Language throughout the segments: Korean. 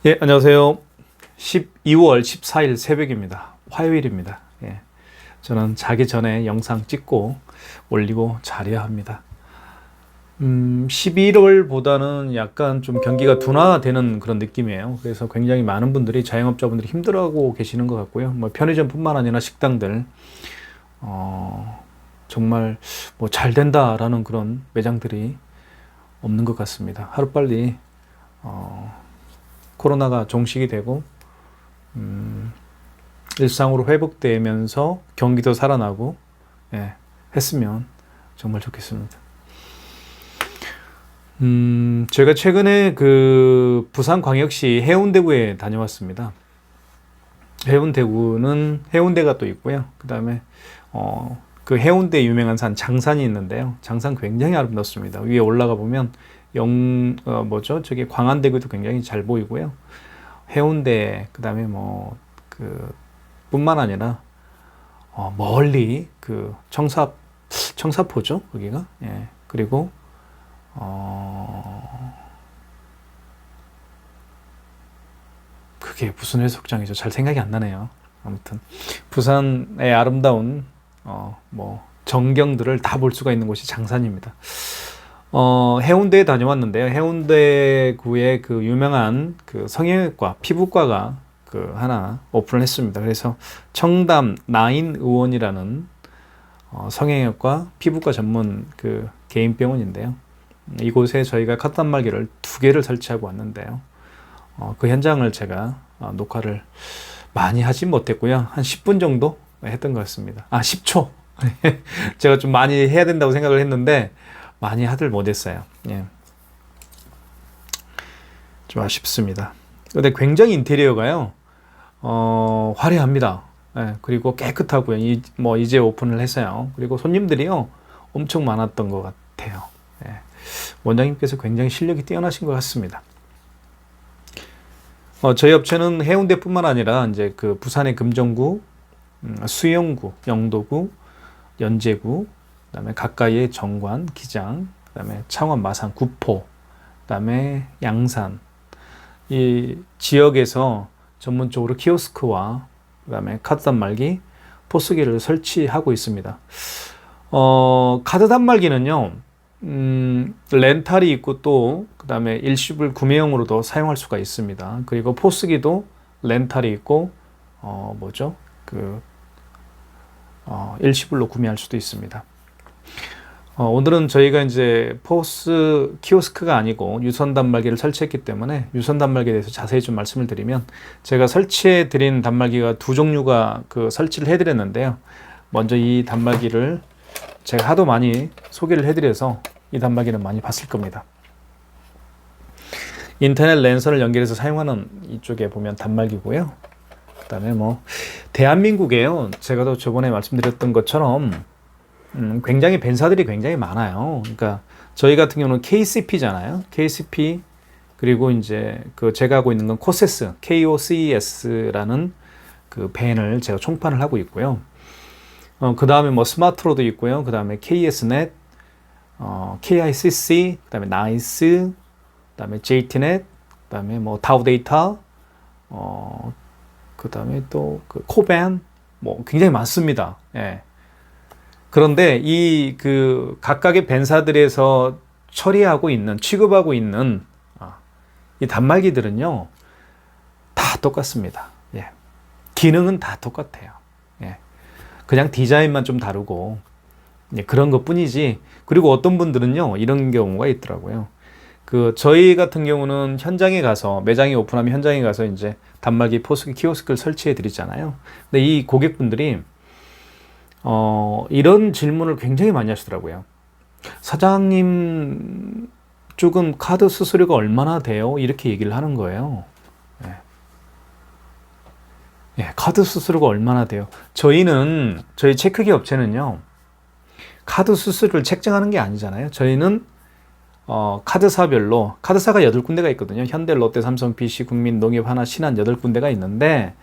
예, 안녕하세요. 12월 14일 새벽입니다. 화요일입니다. 예, 저는 자기 전에 영상 찍고 올리고 자려야 합니다. 11월보다는 약간 좀 경기가 둔화되는 그런 느낌이에요. 그래서 굉장히 많은 분들이, 자영업자분들이 힘들어하고 계시는 것 같고요. 뭐 편의점뿐만 아니라 식당들, 정말 뭐 잘 된다라는 그런 매장들이 없는 것 같습니다. 하루빨리, 코로나가 종식이 되고, 일상으로 회복되면서 경기도 살아나고, 예, 했으면 정말 좋겠습니다. 제가 최근에 그 부산광역시 해운대구에 다녀왔습니다. 해운대구는 해운대가 또 있고요. 그 다음에 그 해운대 유명한 산 장산이 있는데요. 장산 굉장히 아름답습니다. 위에 올라가 보면 저기 광안대교도 굉장히 잘 보이고요. 해운대, 그 다음에 뭐 그 뿐만 아니라 멀리 그 청사포죠, 거기가. 예. 그리고 그게 무슨 해수욕장이죠? 잘 생각이 안 나네요. 아무튼 부산의 아름다운 전경들을 다 볼 수가 있는 곳이 장산입니다. 해운대에 다녀왔는데요. 해운대구에 그 유명한 그 성형외과, 피부과가 그 하나 오픈을 했습니다. 그래서 청담 나인 의원이라는 성형외과, 피부과 전문 그 개인 병원인데요. 이곳에 저희가 카드 단말기를 2개를 설치하고 왔는데요. 그 현장을 제가 녹화를 많이 하진 못했고요. 한 10분 정도 했던 것 같습니다. 10초. 제가 좀 많이 해야 된다고 생각을 했는데 많이 하들 못했어요. 예. 좀 아쉽습니다. 근데 굉장히 인테리어가요, 화려합니다. 예, 그리고 깨끗하고요. 이제 오픈을 했어요. 그리고 손님들이요, 엄청 많았던 것 같아요. 예. 원장님께서 굉장히 실력이 뛰어나신 것 같습니다. 저희 업체는 해운대뿐만 아니라 이제 그 부산의 금정구, 수영구, 영도구, 연제구, 그다음에 가까이의 정관, 기장, 그다음에 창원, 마산, 구포, 그다음에 양산, 이 지역에서 전문적으로 키오스크와 그다음에 카드 단말기, 포스기를 설치하고 있습니다. 카드 단말기는요, 렌탈이 있고 또 그다음에 일시불 구매용으로도 사용할 수가 있습니다. 그리고 포스기도 렌탈이 있고 일시불로 구매할 수도 있습니다. 오늘은 저희가 이제 포스 키오스크가 아니고 유선 단말기를 설치했기 때문에 유선 단말기에 대해서 자세히 좀 말씀을 드리면, 제가 설치해 드린 단말기가 2종류가 그 설치를 해 드렸는데요. 먼저 이 단말기를 제가 하도 많이 소개를 해드려서 이 단말기는 많이 봤을 겁니다. 인터넷 랜선을 연결해서 사용하는 이쪽에 보면 단말기고요. 그 다음에 대한민국에요, 제가 또 저번에 말씀드렸던 것처럼 굉장히 벤사들이 굉장히 많아요. 그러니까 저희 같은 경우는 KCP잖아요. KCP, 그리고 이제 그 제가 하고 있는 건 코세스, KOCES라는 그 밴을 제가 총판을 하고 있고요. 그 다음에 스마트로도 있고요. 그 다음에 KSnet, KICC, 그 다음에 나이스, 그 다음에 JTnet, 그 다음에 다우데이터, 그 다음에 또 그 코밴, 굉장히 많습니다. 예. 그런데 이 그 각각의 밴사들에서 처리하고 있는, 취급하고 있는 이 단말기들은요, 다 똑같습니다. 예. 기능은 다 똑같아요. 예. 그냥 디자인만 좀 다르고, 예, 그런 것 뿐이지. 그리고 어떤 분들은요, 이런 경우가 있더라고요. 저희 같은 경우는 현장에 가서, 매장이 오픈하면 현장에 가서 이제 단말기, 포스기, 키오스크를 설치해 드리잖아요. 근데 이 고객분들이 이런 질문을 굉장히 많이 하시더라고요. 사장님 쪽은 카드 수수료가 얼마나 돼요? 이렇게 얘기를 하는 거예요. 예. 예, 카드 수수료가 얼마나 돼요? 저희 체크기 업체는요, 카드 수수료를 책정하는 게 아니잖아요. 저희는 카드사별로, 카드사가 8군데가 있거든요. 현대, 롯데, 삼성, BC, 국민, 농협, 하나, 신한 8군데가 있는데,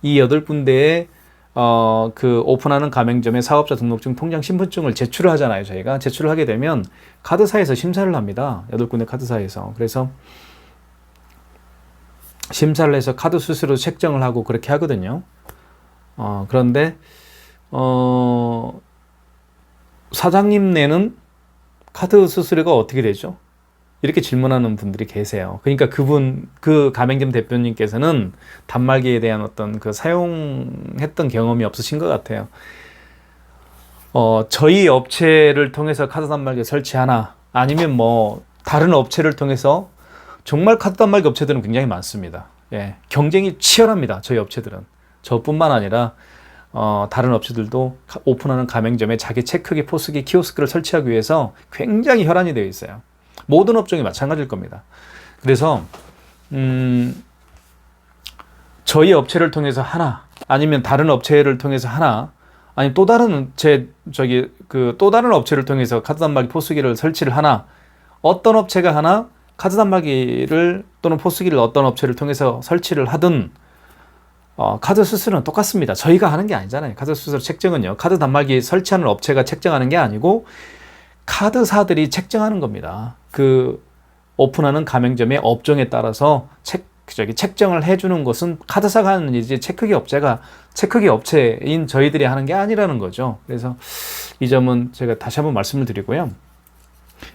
이 8군데에 그 오픈하는 가맹점에 사업자 등록증, 통장, 신분증을 제출을 하잖아요. 저희가 제출을 하게 되면 카드사에서 심사를 합니다. 8군데 카드사에서. 그래서 심사를 해서 카드 수수료 책정을 하고 그렇게 하거든요. 그런데 사장님네는 카드 수수료가 어떻게 되죠? 이렇게 질문하는 분들이 계세요. 그러니까 그 가맹점 대표님께서는 단말기에 대한 어떤 그 사용했던 경험이 없으신 것 같아요. 저희 업체를 통해서 카드 단말기 설치하나, 아니면 뭐 다른 업체를 통해서, 정말 카드 단말기 업체들은 굉장히 많습니다. 예, 경쟁이 치열합니다. 저희 업체들은. 저뿐만 아니라 다른 업체들도 오픈하는 가맹점에 자기 체크기, 포스기, 키오스크를 설치하기 위해서 굉장히 혈안이 되어 있어요. 모든 업종이 마찬가지일 겁니다. 그래서 저희 업체를 통해서 하나, 아니면 다른 업체를 통해서 하나, 아니면 또 다른 또 다른 업체를 통해서 카드 단말기, 포스기를 설치를 하나, 어떤 업체가 하나 카드 단말기를 또는 포스기를 어떤 업체를 통해서 설치를 하든 카드 수수료는 똑같습니다. 저희가 하는 게 아니잖아요. 카드 수수료 책정은요, 카드 단말기 설치하는 업체가 책정하는 게 아니고 카드사들이 책정하는 겁니다. 그 오픈하는 가맹점의 업종에 따라서 책정을 해주는 것은 카드사가 하는 일이지 체크기 업체인 저희들이 하는 게 아니라는 거죠. 그래서 이 점은 제가 다시 한번 말씀을 드리고요.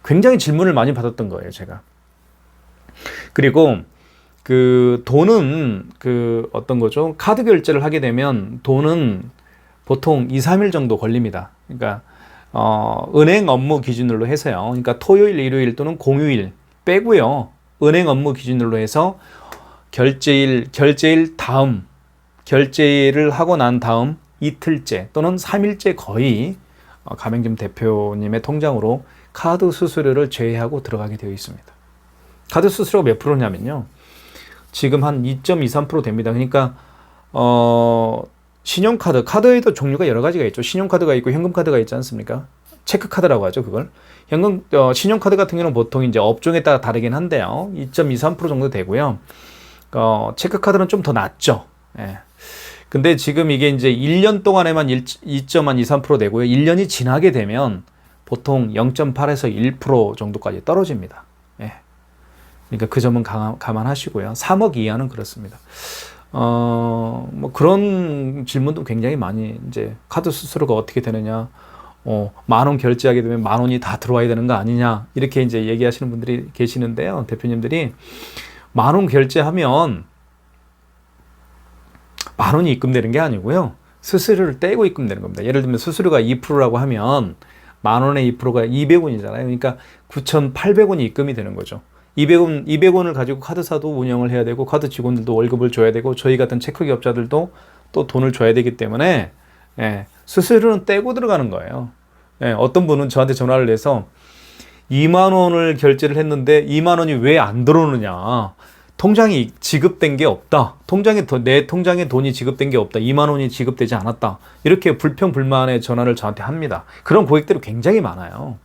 굉장히 질문을 많이 받았던 거예요, 제가. 그리고 그 돈은 어떤 거죠? 카드 결제를 하게 되면 돈은 보통 2, 3일 정도 걸립니다. 그러니까 은행 업무 기준으로 해서요. 그러니까 토요일, 일요일 또는 공휴일 빼고요. 은행 업무 기준으로 해서 결제일을 하고 난 다음 이틀째 또는 3일째 거의 가맹점 대표님의 통장으로 카드 수수료를 제외하고 들어가게 되어 있습니다. 카드 수수료가 몇 프로냐면요, 지금 한 2.23% 됩니다. 그러니까 카드에도 종류가 여러 가지가 있죠. 신용카드가 있고 현금카드가 있지 않습니까? 체크카드라고 하죠, 그걸. 신용카드 같은 경우는 보통 이제 업종에 따라 다르긴 한데요. 2.23% 정도 되고요. 체크카드는 좀 더 낮죠. 예. 근데 지금 이게 이제 1년 동안에만 2.23% 되고요. 1년이 지나게 되면 보통 0.8에서 1% 정도까지 떨어집니다. 예. 그러니까 그 점은 감안하시고요. 3억 이하는 그렇습니다. 뭐 그런 질문도 굉장히 많이, 이제 카드 수수료가 어떻게 되느냐, 10,000원 결제하게 되면 10,000원이 다 들어와야 되는 거 아니냐, 이렇게 이제 얘기하시는 분들이 계시는데요. 대표님들이 10,000원 결제하면 10,000원이 입금되는 게 아니고요. 수수료를 떼고 입금되는 겁니다. 예를 들면 수수료가 2%라고 하면 10,000원의 2%가 200원이잖아요. 그러니까 9,800원이 입금이 되는 거죠. 200원을 가지고 카드사도 운영을 해야 되고, 카드 직원들도 월급을 줘야 되고, 저희 같은 체크기업자들도 또 돈을 줘야 되기 때문에, 예, 수수료는 떼고 들어가는 거예요. 예, 어떤 분은 저한테 전화를 해서 2만 원을 결제를 했는데 2만 원이 왜 안 들어오느냐, 통장이 지급된 게 없다, 내 통장에 돈이 지급된 게 없다, 2만 원이 지급되지 않았다, 이렇게 불평불만의 전화를 저한테 합니다. 그런 고객들이 굉장히 많아요.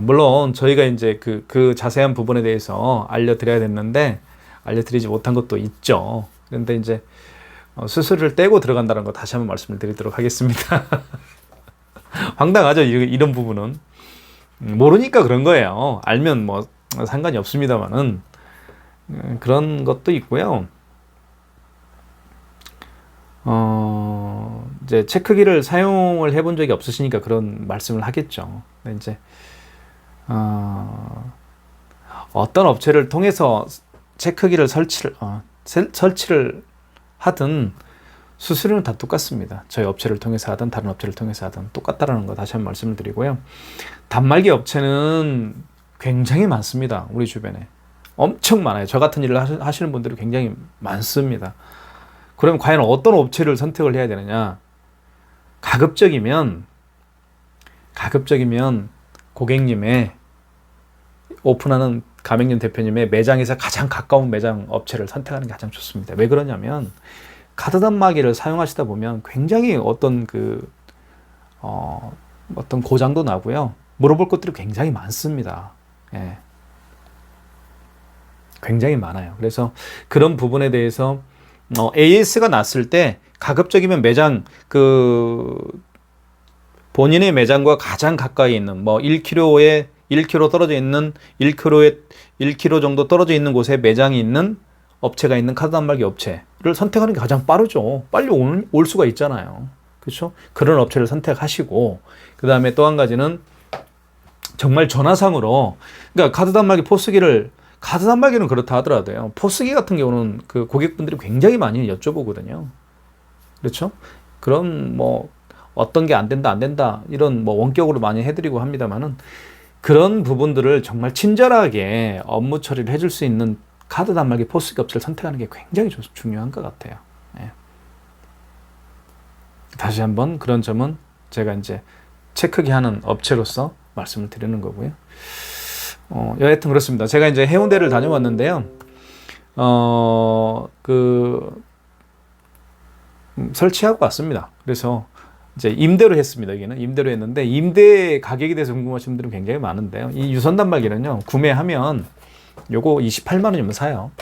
물론 저희가 이제 그 자세한 부분에 대해서 알려드려야 됐는데 알려드리지 못한 것도 있죠. 그런데 이제 수수료를 떼고 들어간다는 거 다시 한번 말씀을 드리도록 하겠습니다. 황당하죠, 이런 부분은. 모르니까 그런 거예요. 알면 뭐 상관이 없습니다만은 그런 것도 있고요. 이제 체크기를 사용을 해본 적이 없으시니까 그런 말씀을 하겠죠. 이제 어떤 업체를 통해서 체크기를 설치를 하든 수수료는 다 똑같습니다. 저희 업체를 통해서 하든 다른 업체를 통해서 하든 똑같다라는 거 다시 한번 말씀을 드리고요. 단말기 업체는 굉장히 많습니다. 우리 주변에 엄청 많아요. 저 같은 일을 하시는 분들이 굉장히 많습니다. 그러면 과연 어떤 업체를 선택을 해야 되느냐? 가급적이면 고객님의 오픈하는 가맹점 대표님의 매장에서 가장 가까운 매장 업체를 선택하는 게 가장 좋습니다. 왜 그러냐면 카드 단말기를 사용하시다 보면 굉장히 어떤 고장도 나고요. 물어볼 것들이 굉장히 많습니다. 예. 굉장히 많아요. 그래서 그런 부분에 대해서 AS가 났을 때 가급적이면 매장 본인의 매장과 가장 가까이 있는 1km 떨어져 있는 1km 정도 떨어져 있는 곳에 매장이 있는 업체가 있는 카드 단말기 업체를 선택하는 게 가장 빠르죠. 빨리 올 수가 있잖아요. 그렇죠? 그런 업체를 선택하시고, 그 다음에 또 한 가지는 정말 전화상으로, 그러니까 카드 단말기는 그렇다 하더라도요. 포스기 같은 경우는 그 고객분들이 굉장히 많이 여쭤보거든요. 그렇죠? 그런 뭐 어떤 게 안 된다 이런 뭐 원격으로 많이 해드리고 합니다만은, 그런 부분들을 정말 친절하게 업무 처리를 해줄 수 있는 카드 단말기 포스기 업체를 선택하는 게 굉장히 중요한 것 같아요. 예. 다시 한번 그런 점은 제가 이제 체크기 하는 업체로서 말씀을 드리는 거고요. 여하튼 그렇습니다. 제가 이제 해운대를 다녀왔는데요. 설치하고 왔습니다. 그래서 이제 임대로 했습니다. 여기는 임대로 했는데, 임대 가격에 대해서 궁금하신 분들은 굉장히 많은데요. 이 유선 단말기는요, 구매하면 요거 28만 원이면 사요.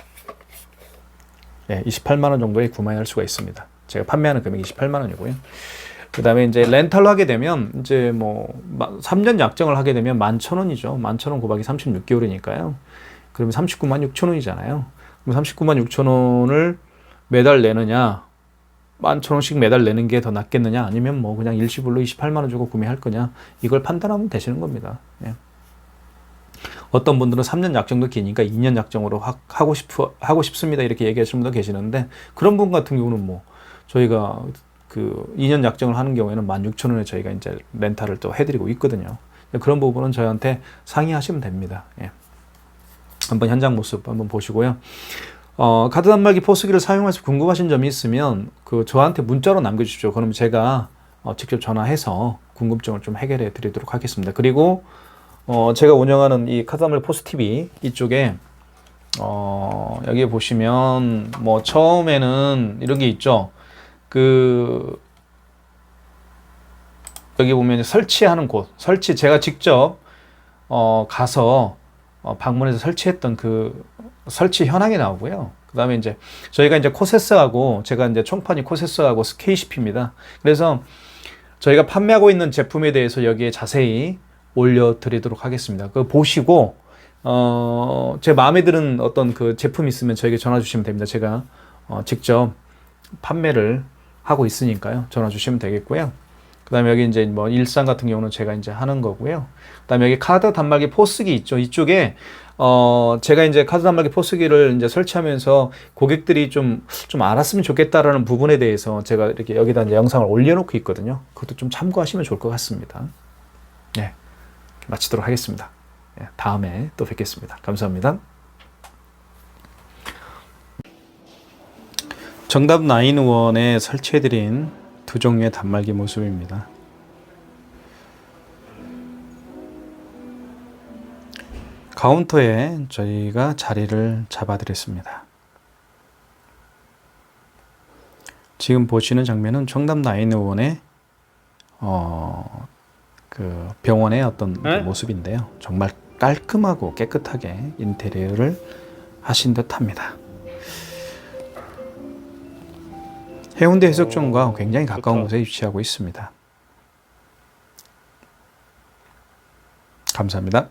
네, 28만 원 정도에 구매할 수가 있습니다. 제가 판매하는 금액이 28만 원이고요. 그 다음에 이제 렌탈로 하게 되면, 이제 뭐 3년 약정을 하게 되면 11,000원이죠. 11,000원 곱하기 36개월이니까요. 그러면 39만 6천 원이잖아요. 그럼 39만 6천 원을 매달 내느냐, 11,000원씩 매달 내는 게 더 낫겠느냐, 아니면 뭐 그냥 일시불로 28만 원 주고 구매할 거냐, 이걸 판단하면 되시는 겁니다. 예. 어떤 분들은 3년 약정도 기니까 2년 약정으로 하고 싶습니다, 이렇게 얘기하시는 분도 계시는데, 그런 분 같은 경우는 뭐 저희가 그 2년 약정을 하는 경우에는 16,000원에 저희가 이제 렌탈을 또 해드리고 있거든요. 그런 부분은 저희한테 상의하시면 됩니다. 예. 한번 현장 모습 한번 보시고요. 카드 단말기 포스기를 사용해서 궁금하신 점이 있으면 저한테 문자로 남겨주십시오. 그럼 제가 직접 전화해서 궁금증을 좀 해결해 드리도록 하겠습니다. 그리고 제가 운영하는 이 카드 단말기 포스 TV 이쪽에 여기 보시면 뭐 처음에는 이런 게 있죠. 여기 보면 설치하는 곳, 제가 직접 가서 방문해서 설치했던 그 설치 현황이 나오고요. 그 다음에 이제 저희가 이제 코세스하고, 제가 이제 총판이 코세스하고 KCP입니다. 그래서 저희가 판매하고 있는 제품에 대해서 여기에 자세히 올려드리도록 하겠습니다. 그거 보시고 제 마음에 드는 어떤 그 제품이 있으면 저에게 전화 주시면 됩니다. 제가 직접 판매를 하고 있으니까요. 전화 주시면 되겠고요. 그 다음에 여기 이제 뭐 일상 같은 경우는 제가 이제 하는 거고요. 그 다음에 여기 카드 단말기 포스기 있죠. 이쪽에 제가 이제 카드 단말기 포스기를 이제 설치하면서 고객들이 좀 알았으면 좋겠다라는 부분에 대해서 제가 이렇게 여기다 이제 영상을 올려놓고 있거든요. 그것도 좀 참고하시면 좋을 것 같습니다. 네, 마치도록 하겠습니다. 네, 다음에 또 뵙겠습니다. 감사합니다. 정답 9원에 설치해드린 두 종류의 단말기 모습입니다. 카운터에 저희가 자리를 잡아드렸습니다. 지금 보시는 장면은 정답 9원의 그 병원의 어떤 그 모습인데요. 정말 깔끔하고 깨끗하게 인테리어를 하신 듯합니다. 해운대 해수욕장과 굉장히 가까운 곳에 위치하고 있습니다. 감사합니다.